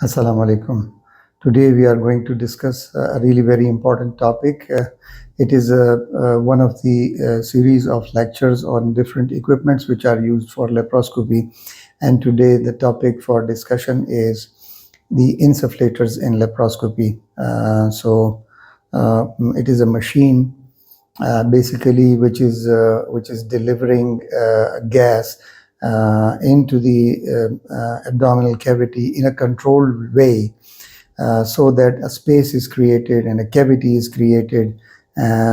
Assalamu alaikum. Today we are going to discuss a really very important topic. It is one of the series of lectures on different equipments which are used for laparoscopy. And today the topic for discussion is the insufflators in laparoscopy. It is a machine basically which is delivering gas into the abdominal cavity in a controlled way, so that a space is created and a cavity is created,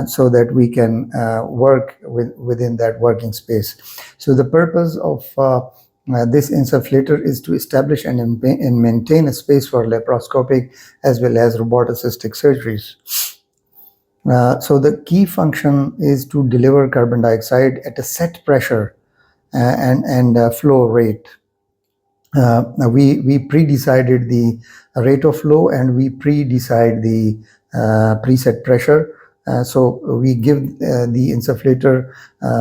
so that we can work within that working space. So the purpose of this insufflator is to establish and maintain a space for laparoscopic as well as robotic-assisted surgeries. So the key function is to deliver carbon dioxide at a set pressure and flow rate. We pre-decided the rate of flow and we pre-decide the preset pressure. So we give the insufflator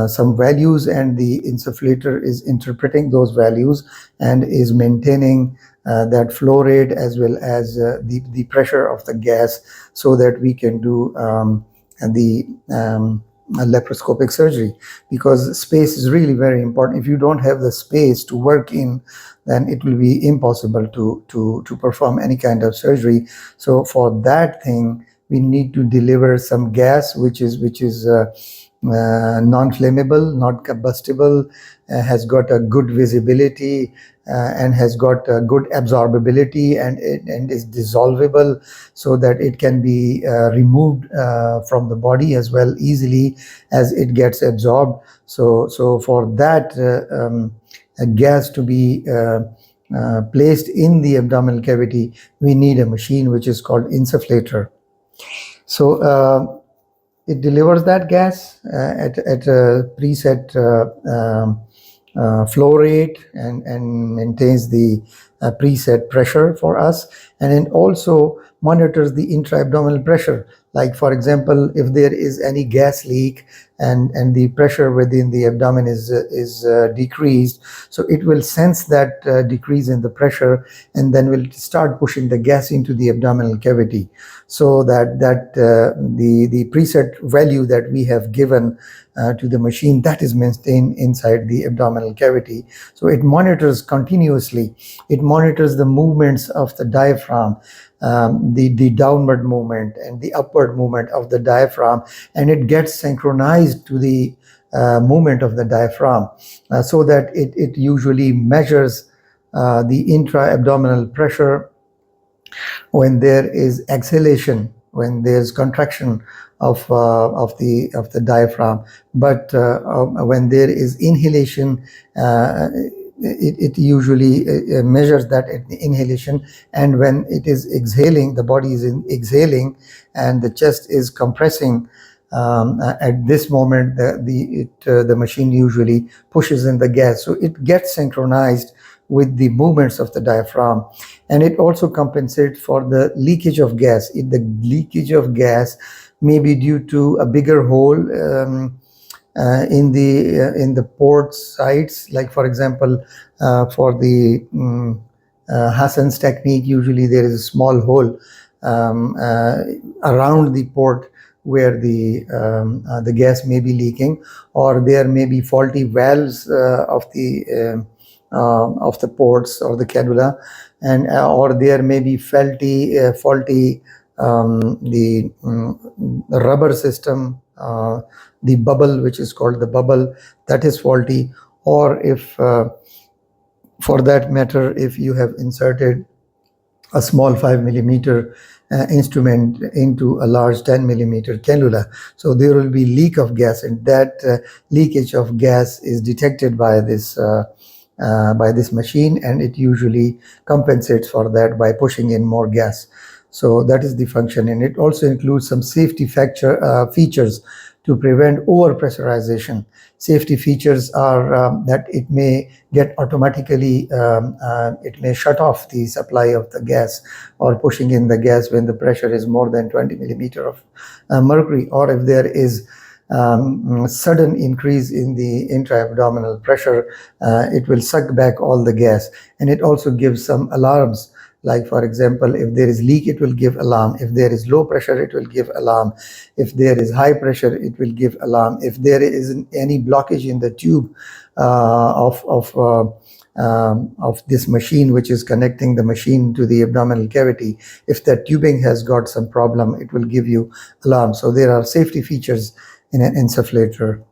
some values, and the insufflator is interpreting those values and is maintaining that flow rate as well as the pressure of the gas, so that we can do the laparoscopic surgery, because space is really very important. If you don't have the space to work in, then it will be impossible to perform any kind of surgery. So for that thing, we need to deliver some gas which is non-flammable, not combustible, has got a good visibility, and has got a good absorbability, and is dissolvable, so that it can be removed from the body as well easily as it gets absorbed. So for that gas to be placed in the abdominal cavity, we need a machine which is called insufflator. So it delivers that gas at a preset flow rate and maintains the preset pressure for us, and it also monitors the intra-abdominal pressure. Like, for example, if there is any gas leak and the pressure within the abdomen is decreased, so it will sense that decrease in the pressure, and then will start pushing the gas into the abdominal cavity, so that the preset value that we have given to the machine, that is maintained inside the abdominal cavity. So it monitors continuously. It monitors the movements of the diaphragm, the downward movement and the upward movement of the diaphragm, and it gets synchronized to the movement of the diaphragm, so that it usually measures the intra-abdominal pressure when there is exhalation, when there's contraction of the diaphragm. But when there is inhalation, it usually measures that at the inhalation, and when it is exhaling, the body is exhaling and the chest is compressing, at this moment the machine usually pushes in the gas, so it gets synchronized with the movements of the diaphragm. And it also compensates for the leakage of gas. If the leakage of gas may be due to a bigger hole in the port sites, like, for example, for the Hassan's technique, usually there is a small hole around the port where the gas may be leaking, or there may be faulty valves of the ports or the cannula, and or there may be faulty the rubber system, the bubble, which is called the bubble, that is faulty. Or if for that matter, if you have inserted a small 5 millimeter instrument into a large 10 millimeter cannula, so there will be leak of gas, and that leakage of gas is detected by this machine, and it usually compensates for that by pushing in more gas. So that is the function, and it also includes some safety features to prevent overpressurization. Safety features are that it may get automatically, it may shut off the supply of the gas, or pushing in the gas when the pressure is more than 20 millimeter of mercury, or if there is sudden increase in the intra-abdominal pressure, it will suck back all the gas. And it also gives some alarms, Like for example, if there is leak, it will give alarm. If there is low pressure, it will give alarm. If there is high pressure, it will give alarm. If there is any blockage in the tube of this machine, which is connecting the machine to the abdominal cavity, if that tubing has got some problem, it will give you alarm. So there are safety features in an insufflator.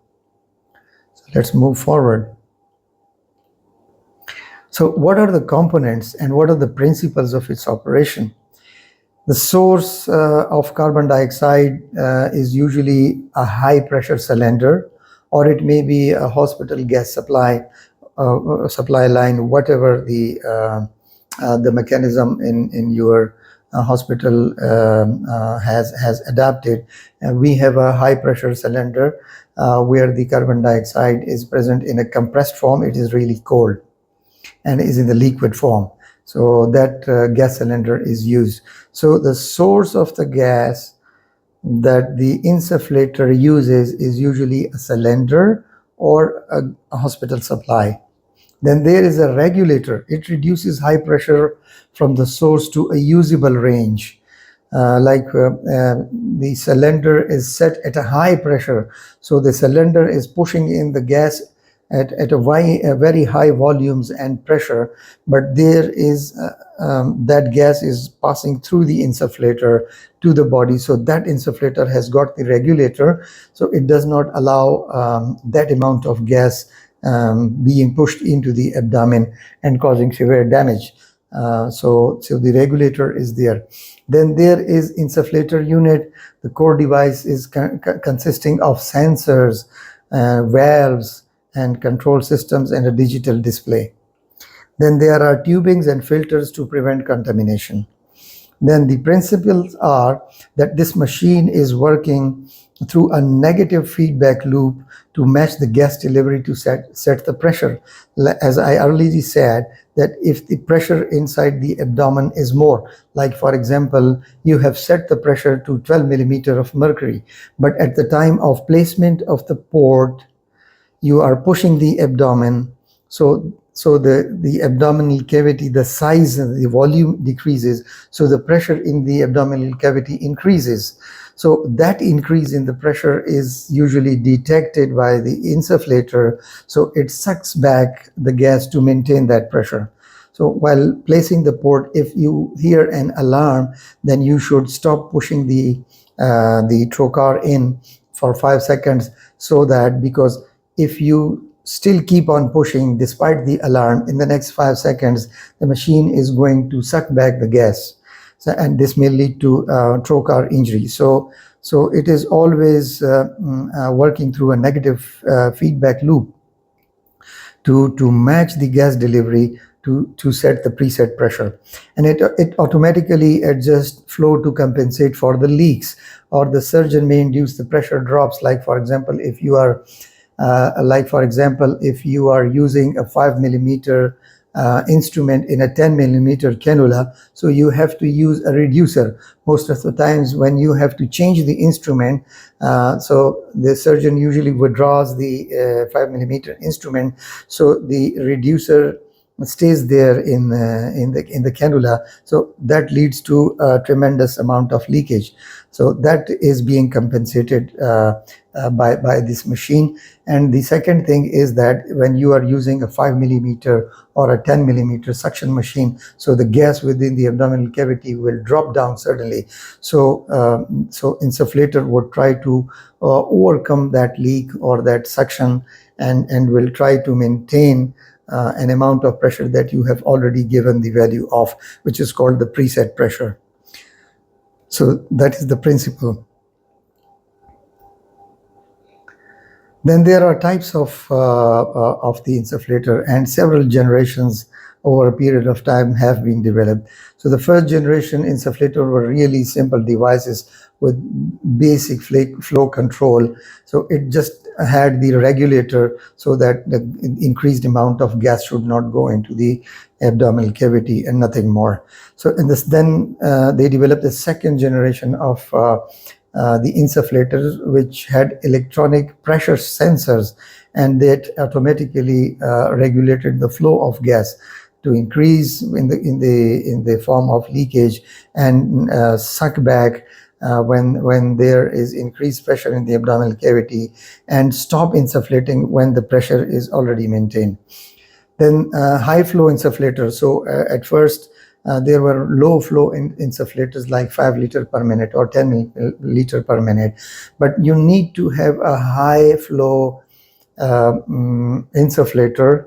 So let's move forward. So what are the components and what are the principles of its operation? The source of carbon dioxide is usually a high pressure cylinder, or it may be a hospital gas supply line, whatever the mechanism in your hospital has adapted. We have a high pressure cylinder where the carbon dioxide is present in a compressed form. It is really cold and is in the liquid form. So that gas cylinder is used. So the source of the gas that the insufflator uses is usually a cylinder or a hospital supply. Then there is a regulator. It reduces high pressure from the source to a usable range. The cylinder is set at a high pressure, so the cylinder is pushing in the gas at a very high volumes and pressure, but there is that gas is passing through the insufflator to the body. So that insufflator has got the regulator, so it does not allow that amount of gas being pushed into the abdomen and causing severe damage. So the regulator is there. Then there is insufflator unit. The core device is consisting of sensors, valves, and control systems, and a digital display. Then there are tubings and filters to prevent contamination. Then the principles are that this machine is working through a negative feedback loop to match the gas delivery to set the pressure. As I earlier said, that if the pressure inside the abdomen is more, like for example, you have set the pressure to 12 millimeter of mercury, but at the time of placement of the port, you are pushing the abdomen, so the abdominal cavity, the size and the volume decreases, so the pressure in the abdominal cavity increases. So that increase in the pressure is usually detected by the insufflator, so it sucks back the gas to maintain that pressure. So while placing the port, if you hear an alarm, then you should stop pushing the trocar in for 5 seconds, so that, because if you still keep on pushing despite the alarm, in the next 5 seconds, the machine is going to suck back the gas. So, and this may lead to trocar injury. So it is always working through a negative feedback loop to match the gas delivery to set the preset pressure. And it automatically adjusts flow to compensate for the leaks, or the surgeon may induce the pressure drops. Like for example, if you are if you are using a 5 millimeter instrument in a 10 millimeter cannula, so you have to use a reducer. Most of the times when you have to change the instrument, so the surgeon usually withdraws the 5 millimeter instrument, so the reducer stays there in the cannula, so that leads to a tremendous amount of leakage. So that is being compensated by this machine. And the second thing is that when you are using a 5 millimeter or a 10 millimeter suction machine, so the gas within the abdominal cavity will drop down suddenly. So insufflator would try to overcome that leak or that suction, and will try to maintain an amount of pressure that you have already given the value of, which is called the preset pressure. So that is the principle. Then there are types of the insufflator, and several generations over a period of time have been developed. So the first generation insufflator were really simple devices with basic flow control. So it just had the regulator so that the increased amount of gas should not go into the abdominal cavity and nothing more. So in this, then they developed the second generation of the insufflators, which had electronic pressure sensors, and that automatically regulated the flow of gas. to increase in the form of leakage, and suck back when there is increased pressure in the abdominal cavity, and stop insufflating when the pressure is already maintained. Then high flow insufflators. So at first there were low flow insufflators like 5 liter per minute or 10 liter per minute, but you need to have a high flow insufflator,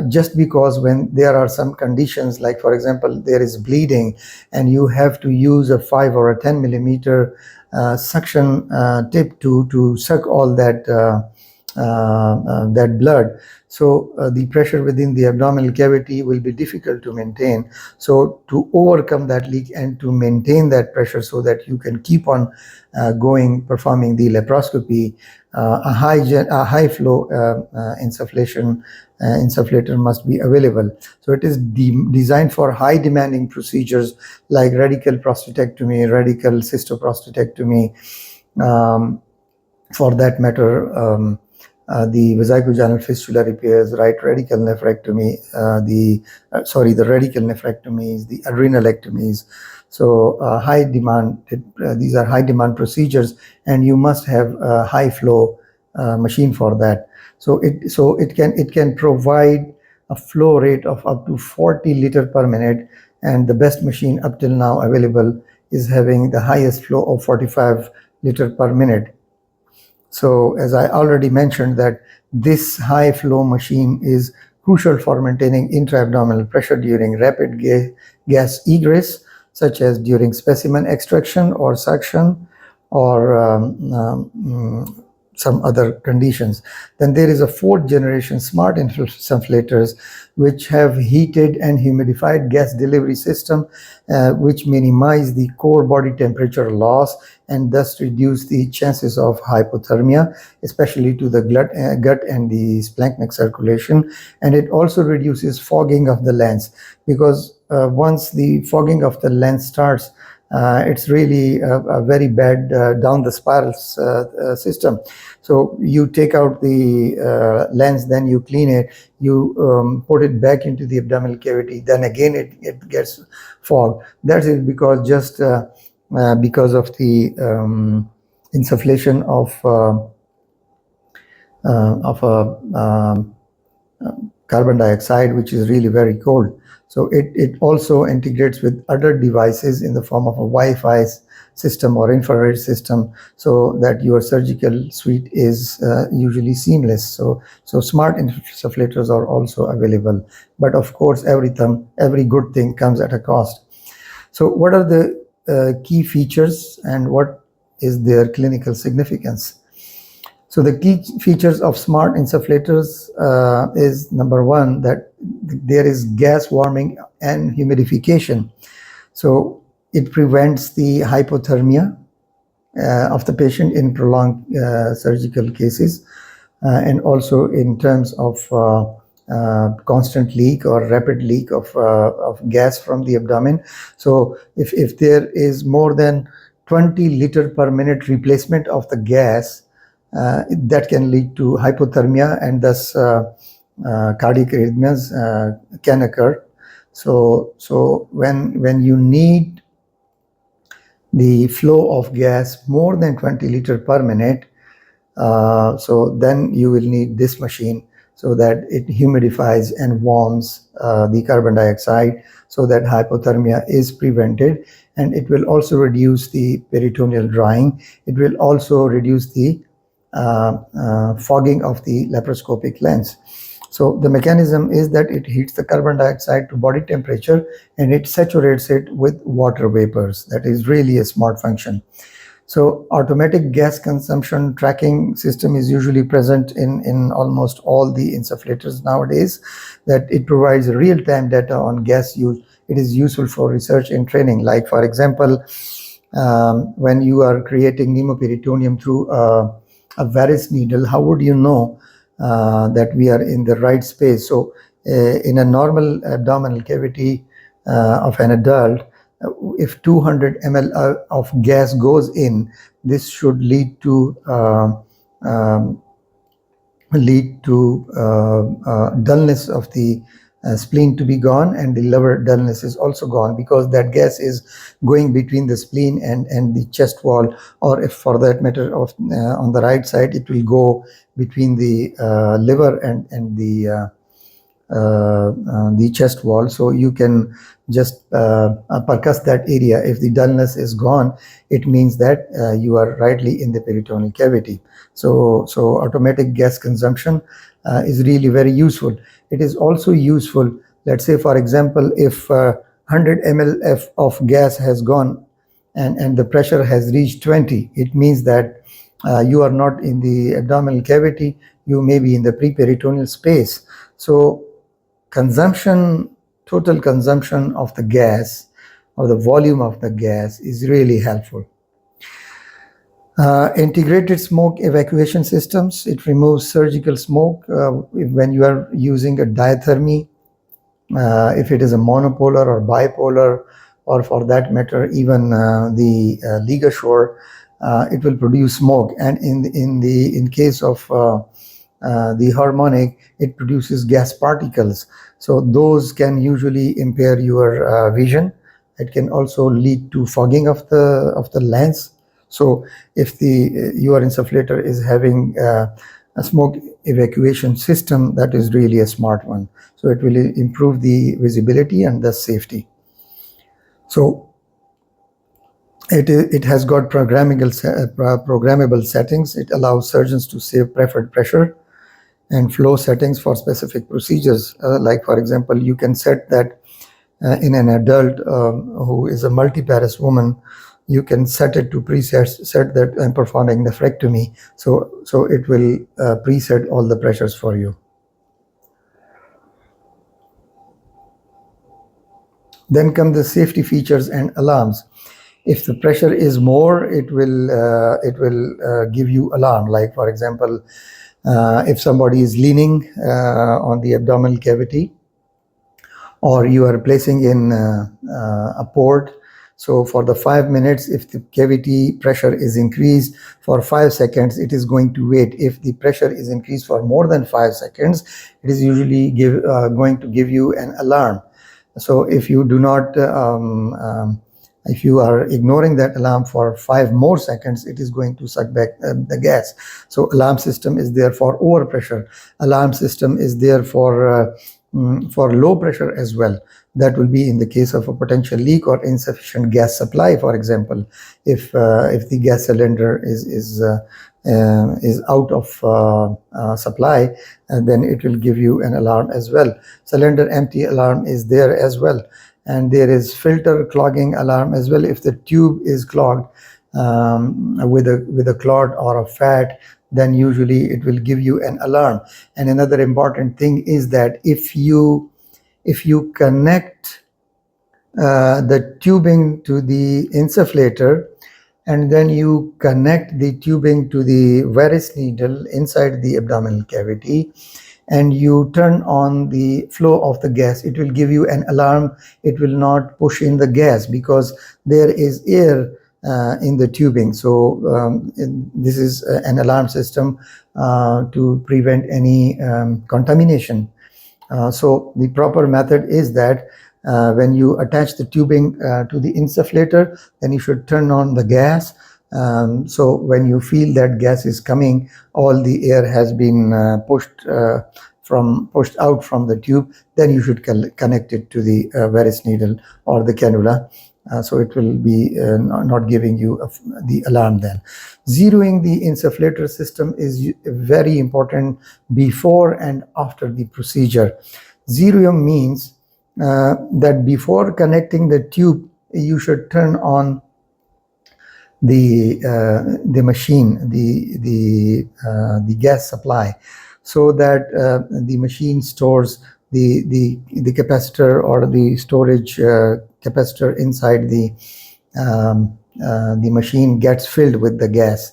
just because when there are some conditions, like for example there is bleeding and you have to use a 5 or a 10 millimeter suction tip to suck all that that blood. So the pressure within the abdominal cavity will be difficult to maintain. So to overcome that leak and to maintain that pressure so that you can keep on performing the laparoscopy, a high flow insufflator must be available. So it is designed for high demanding procedures like radical prostatectomy, radical cystoprostatectomy, for that matter, the vesicovaginal fistula repairs, right radical nephrectomy, the radical nephrectomies, the adrenalectomies. So high demand, these are high demand procedures, and you must have a high flow machine for that. So it can provide a flow rate of up to 40 liter per minute, and the best machine up till now available is having the highest flow of 45 liter per minute. So as I already mentioned, that this high flow machine is crucial for maintaining intra-abdominal pressure during rapid gas egress, such as during specimen extraction or suction, or some other conditions. Then there is a 4th generation smart insufflators, which have heated and humidified gas delivery system, which minimize the core body temperature loss and thus reduce the chances of hypothermia, especially to the gut and the splanchnic circulation. And it also reduces fogging of the lens, because once the fogging of the lens starts, it's really a very bad down the spiral system. So you take out the lens, then you clean it, you put it back into the abdominal cavity, then again it gets fogged. That is because because of the insufflation of carbon dioxide, which is really very cold. So it also integrates with other devices in the form of a Wi-Fi system or infrared system, so that your surgical suite is usually seamless. So smart insufflators are also available, but of course every good thing comes at a cost. So what are the key features and what is their clinical significance? So the key features of smart insufflators is, number one, that there is gas warming and humidification. So it prevents the hypothermia of the patient in prolonged surgical cases, and also in terms of constant leak or rapid leak of gas from the abdomen. So if there is more than 20 liter per minute replacement of the gas, that can lead to hypothermia, and thus cardiac arrhythmias can occur. So when you need the flow of gas more than 20 liter per minute, so then you will need this machine, so that it humidifies and warms the carbon dioxide, so that hypothermia is prevented, and it will also reduce the peritoneal drying. It will also reduce the fogging of the laparoscopic lens. So the mechanism is that it heats the carbon dioxide to body temperature and it saturates it with water vapors. That is really a smart function. So automatic gas consumption tracking system is usually present in almost all the insufflators nowadays, that it provides real-time data on gas use. It is useful for research and training. Like for example, when you are creating pneumoperitoneum through a varus needle, how would you know that we are in the right space? So in a normal abdominal cavity of an adult, if 200 ml of gas goes in, this should lead to dullness of the spleen to be gone, and the liver dullness is also gone, because that gas is going between the spleen and the chest wall, or if for that matter of on the right side, it will go between the liver and the chest wall. So you can just percuss that area. If the dullness is gone, it means that you are rightly in the peritoneal cavity. So automatic gas consumption is really very useful. It is also useful, let's say for example, if 100 ml of gas has gone and the pressure has reached 20, it means that you are not in the abdominal cavity, you may be in the preperitoneal space. So total consumption of the gas, or the volume of the gas, is really helpful. Integrated smoke evacuation systems, it removes surgical smoke when you are using a diathermy, if it is a monopolar or bipolar, or for that matter even the ligashore, it will produce smoke. And in case of the harmonic, it produces gas particles. So those can usually impair your vision. It can also lead to fogging of the lens. So if your insufflator is having a smoke evacuation system, that is really a smart one. So it will improve the visibility and thus safety. So it has got programmable settings. It allows surgeons to save preferred pressure and flow settings for specific procedures. Like for example, you can set that in an adult who is a multiparous woman, you can set it to set that I'm performing nephrectomy. So it will preset all the pressures for you. Then come the safety features and alarms. If the pressure is more, it will give you alarm. Like for example, if somebody is leaning on the abdominal cavity, or you are placing in a port. So for the 5 minutes, if the cavity pressure is increased for 5 seconds, it is going to wait. If the pressure is increased for more than 5 seconds, it is usually going to give you an alarm. So if you do not, if you are ignoring that alarm for 5 more seconds, it is going to suck back the gas. So alarm system is there for overpressure. Alarm system is there for low pressure as well. That will be in the case of a potential leak or insufficient gas supply. For example, if the gas cylinder is out of supply, then it will give you an alarm as well. Cylinder empty alarm is there as well, and there is filter clogging alarm as well. If the tube is clogged with a clot or a fat, then usually it will give you an alarm. And another important thing is that if you connect the tubing to the insufflator, and then you connect the tubing to the varus needle inside the abdominal cavity, and you turn on the flow of the gas, it will give you an alarm. It will not push in the gas because there is air in the tubing. So this is an alarm system to prevent any contamination. So the proper method is that when you attach the tubing to the insufflator, then you should turn on the gas. So when you feel that gas is coming, all the air has been pushed out from the tube, then you should connect it to the varus needle or the cannula. So it will be not giving you the alarm then. Zeroing the insufflator system is very important before and after the procedure. Zeroing means that before connecting the tube, you should turn on the machine, the gas supply, so that the machine stores the capacitor or the storage capacitor inside the machine gets filled with the gas.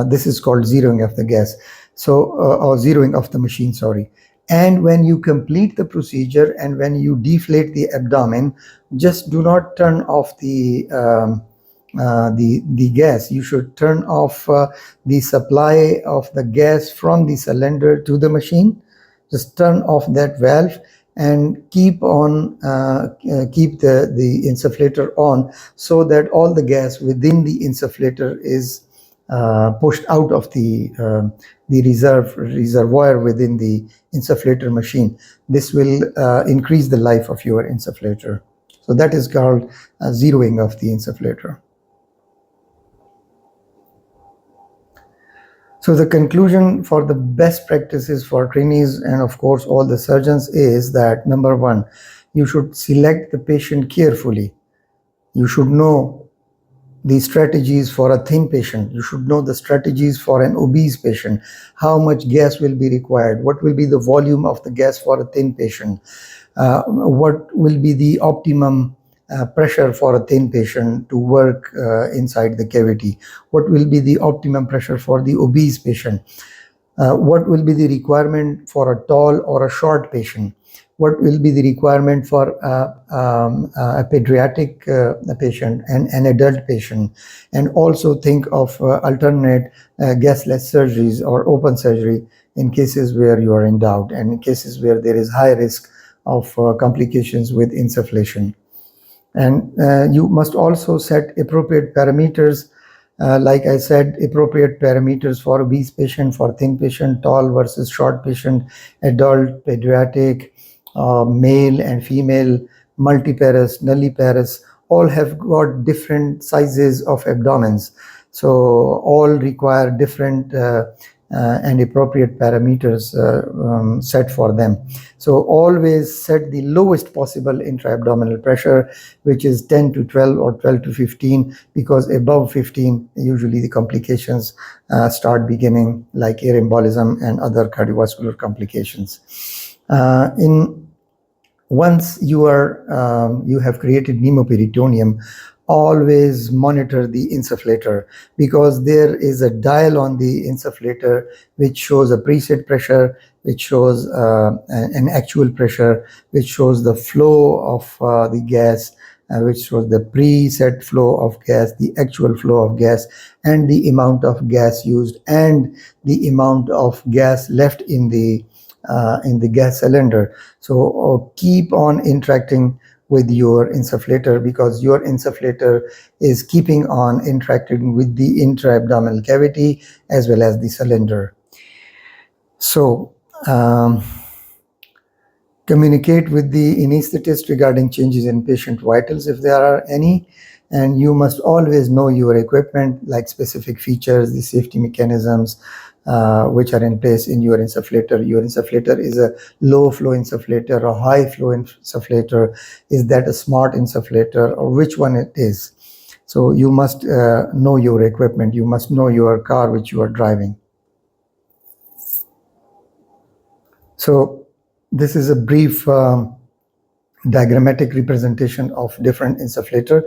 This is called zeroing of the gas. So or zeroing of the machine, sorry. And when you complete the procedure and when you deflate the abdomen, just do not turn off the gas. You should turn off the supply of the gas from the cylinder to the machine. Just turn off that valve and keep the insufflator on, so that all the gas within the insufflator is pushed out of the reservoir within the insufflator machine. This will increase the life of your insufflator. So that is called zeroing of the insufflator. So the conclusion for the best practices for trainees and of course all the surgeons is that, number one, you should select the patient carefully. You should know the strategies for a thin patient. You should know the strategies for an obese patient. How much gas will be required? What will be the volume of the gas for a thin patient? What will be the optimum pressure for a thin patient to work inside the cavity? What will be the optimum pressure for the obese patient? What will be the requirement for a tall or a short patient? What will be the requirement for a pediatric patient and an adult patient? And also think of alternate gasless surgeries or open surgery in cases where you are in doubt and in cases where there is high risk of complications with insufflation. And you must also set appropriate parameters. Like I said, appropriate parameters for obese patient, for thin patient, tall versus short patient, adult, pediatric, male and female, multiparous, nulliparous, all have got different sizes of abdomens. So all require different and appropriate parameters set for them. So always set the lowest possible intra-abdominal pressure, which is 10 to 12 or 12 to 15, because above 15, usually the complications start beginning, like air embolism and other cardiovascular complications. Once you have created pneumoperitoneum, always monitor the insufflator, because there is a dial on the insufflator which shows a preset pressure, which shows an actual pressure, which shows the flow of the gas, which shows the preset flow of gas, the actual flow of gas, and the amount of gas used, and the amount of gas left in the gas cylinder. So keep on interacting with your insufflator, because your insufflator is keeping on interacting with the intra-abdominal cavity as well as the cylinder. So communicate with the anesthetist regarding changes in patient vitals if there are any, and you must always know your equipment, like specific features, the safety mechanisms which are in place in your insufflator. Your insufflator is a low flow insufflator or high flow insufflator. Is that a smart insufflator, or which one it is? So you must know your equipment. You must know your car which you are driving. So this is a brief diagrammatic representation of different insufflator.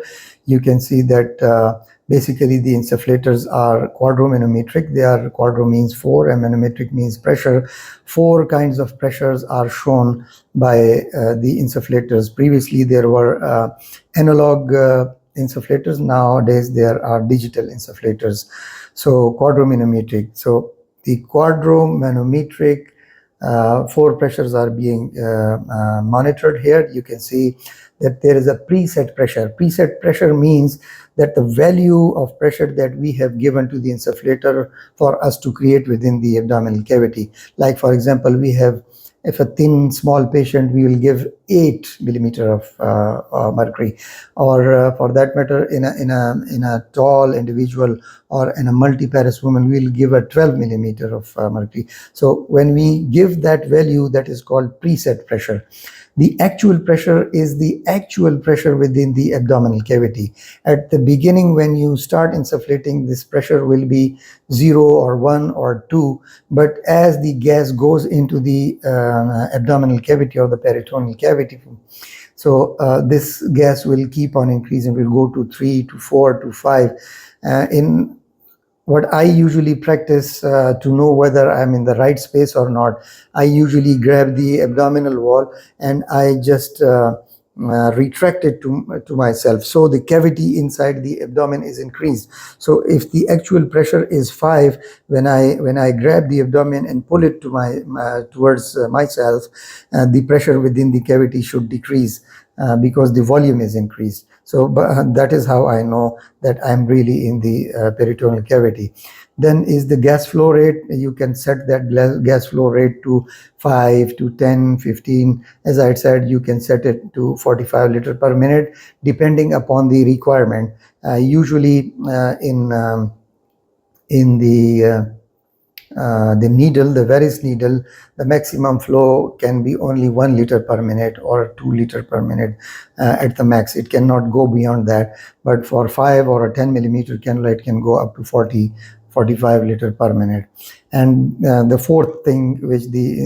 You can see that basically the insufflators are quadromanometric. They are, quadro means 4 and manometric means pressure. 4 kinds of pressures are shown by the insufflators. Previously there were analog insufflators. Nowadays there are digital insufflators. So quadromanometric. So the quadromanometric 4 pressures are being monitored here. You can see that there is a preset pressure. Preset pressure means that the value of pressure that we have given to the insufflator for us to create within the abdominal cavity. Like for example, we have, if a thin small patient, we will give 8 millimeter of mercury, or for that matter in a tall individual or in a multiparous woman, we will give a 12 millimeter of mercury. So when we give that value, that is called preset pressure. The actual pressure is the actual pressure within the abdominal cavity. At the beginning, when you start insufflating, this pressure will be 0 or 1 or 2, but as the gas goes into the abdominal cavity or the peritoneal cavity, so this gas will keep on increasing, will go to 3 to 4 to 5. In what I usually practice to know whether I'm in the right space or not, I usually grab the abdominal wall and I just retracted to myself, so the cavity inside the abdomen is increased. So if the actual pressure is 5, when I grab the abdomen and pull it to towards myself, the pressure within the cavity should decrease because the volume is increased. So that is how I know that I'm really in the peritoneal cavity. Then is the gas flow rate. You can set that gas flow rate to 5 to 10, 15. As I said, you can set it to 45 liter per minute depending upon the requirement. Usually in the needle, the Varus needle, the maximum flow can be only 1 liter per minute or 2 liter per minute at the max. It cannot go beyond that. But for 5 or a 10 millimeter cannula, it can go up to 45 liter per minute. And the fourth thing which the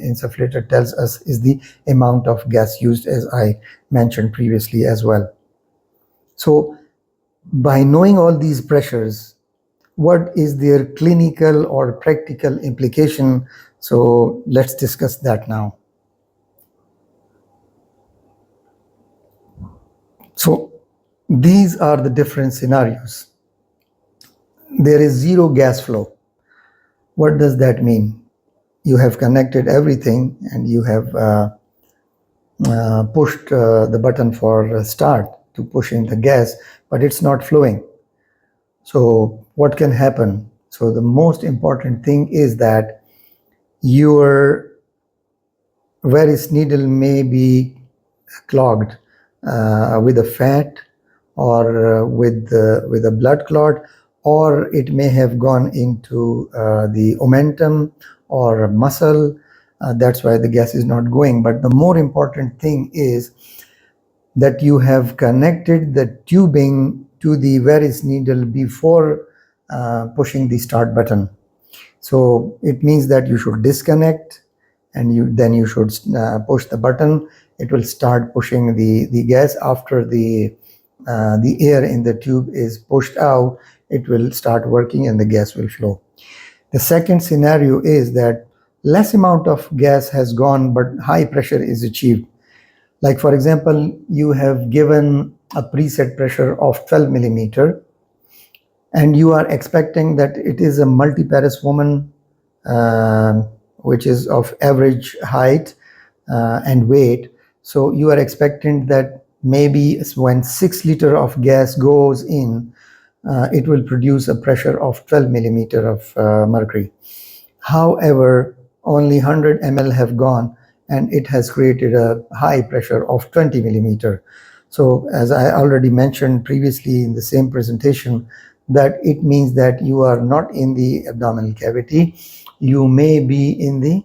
insufflator tells us is the amount of gas used, as I mentioned previously as well. So by knowing all these pressures, what is their clinical or practical implication? So let's discuss that now. So these are the different scenarios. There is zero gas flow. What does that mean? You have connected everything and you have pushed the button for start to push in the gas, but it's not flowing. So what can happen? So the most important thing is that your Varus needle may be clogged with a fat or with a blood clot, or it may have gone into the omentum or muscle. That's why the gas is not going. But the more important thing is that you have connected the tubing to the Varus needle before pushing the start button. So it means that you should disconnect and then you should push the button. It will start pushing the gas. After the air in the tube is pushed out, it will start working and the gas will flow. The second scenario is that less amount of gas has gone but high pressure is achieved. Like for example, you have given a preset pressure of 12 millimeter and you are expecting that it is a multiparous woman which is of average height and weight. So you are expecting that maybe when 6 liter of gas goes in, it will produce a pressure of 12 millimeter of mercury. However, only 100 ml have gone and it has created a high pressure of 20 millimeter. So as I already mentioned previously in the same presentation, that it means that you are not in the abdominal cavity. You may be in the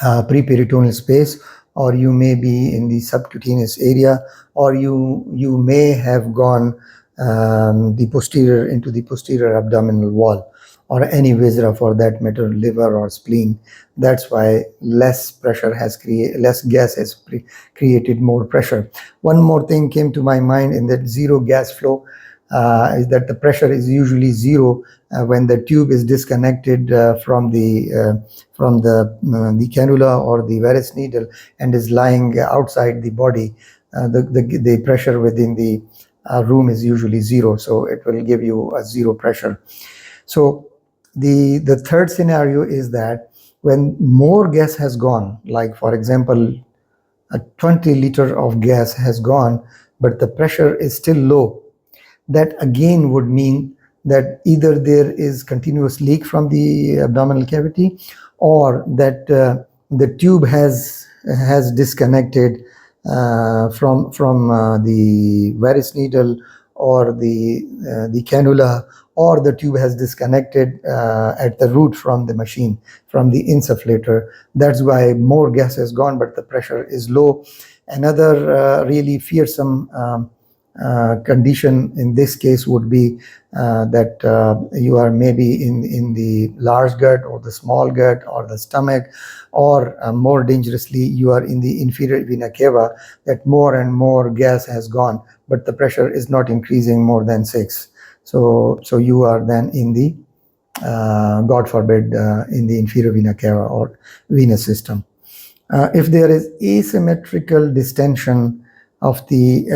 preperitoneal space, or you may be in the subcutaneous area, or you may have gone the posterior into the posterior abdominal wall, or any viscera for that matter, liver or spleen. That's why less pressure has less gas has created more pressure. One more thing came to my mind in that zero gas flow is that the pressure is usually zero when the tube is disconnected from the cannula or the Varus needle and is lying outside the body. The pressure within the room is usually zero, so it will give you a zero pressure. So the third scenario is that when more gas has gone, like for example, a 20 liter of gas has gone, but the pressure is still low, that again would mean that either there is continuous leak from the abdominal cavity, or that the tube has disconnected from the Varus needle or the cannula, or the tube has disconnected at the root from the machine, from the insufflator. That's why more gas has gone, but the pressure is low. Another really fearsome condition in this case would be that you are maybe in the large gut or the small gut or the stomach, or more dangerously, you are in the inferior vena cava, that more and more gas has gone, but the pressure is not increasing more than 6. So you are then in the, God forbid, in the inferior vena cava or venous system. If there is asymmetrical distension of the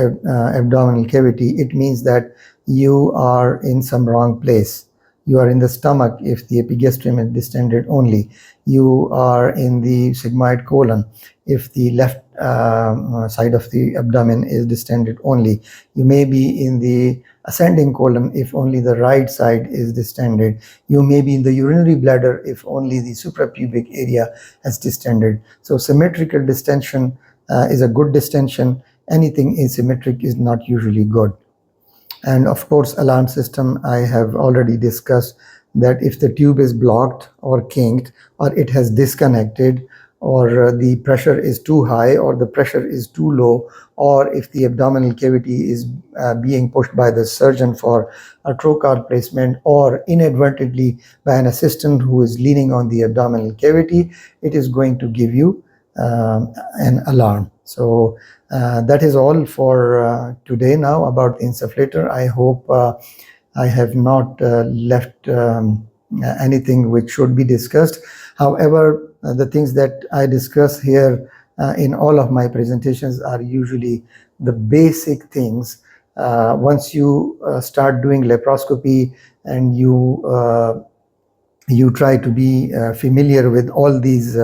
abdominal cavity, it means that you are in some wrong place. You are in the stomach if the epigastrium is distended only. You are in the sigmoid colon if the left side of the abdomen is distended only. You may be in the ascending colon if only the right side is distended. You may be in the urinary bladder if only the suprapubic area has distended. So symmetrical distension is a good distension. Anything asymmetric is not usually good. And of course, alarm system, I have already discussed that if the tube is blocked or kinked, or it has disconnected, or the pressure is too high or the pressure is too low, or if the abdominal cavity is being pushed by the surgeon for a trocar placement, or inadvertently by an assistant who is leaning on the abdominal cavity, it is going to give you an alarm. So that is all for today now about the insufflator. I hope I have not left anything which should be discussed. However, the things that I discuss here in all of my presentations are usually the basic things. Once you start doing laparoscopy and you try to be familiar with all these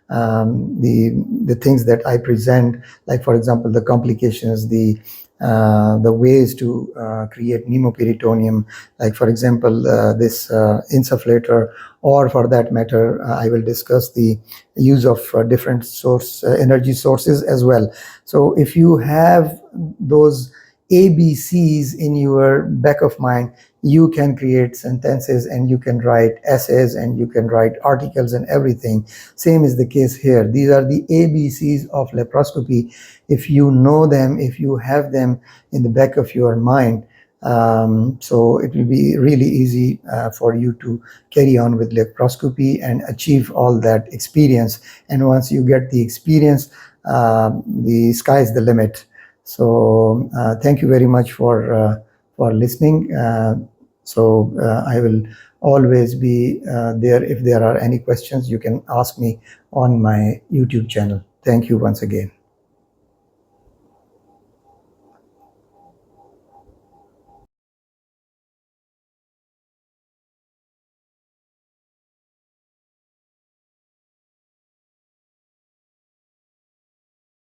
the things that I present, like for example the complications, the ways to create pneumoperitoneum, like for example this insufflator, or for that matter I will discuss the use of different energy sources as well. So if you have those ABCs in your back of mind, you can create sentences and you can write essays and you can write articles and everything. Same is the case here. These are the ABCs of laparoscopy. If you know them, if you have them in the back of your mind, so it will be really easy for you to carry on with laparoscopy and achieve all that experience. And once you get the experience, the sky is the limit. So thank you very much for listening. I will always be there. If there are any questions, you can ask me on my YouTube channel. Thank you once again.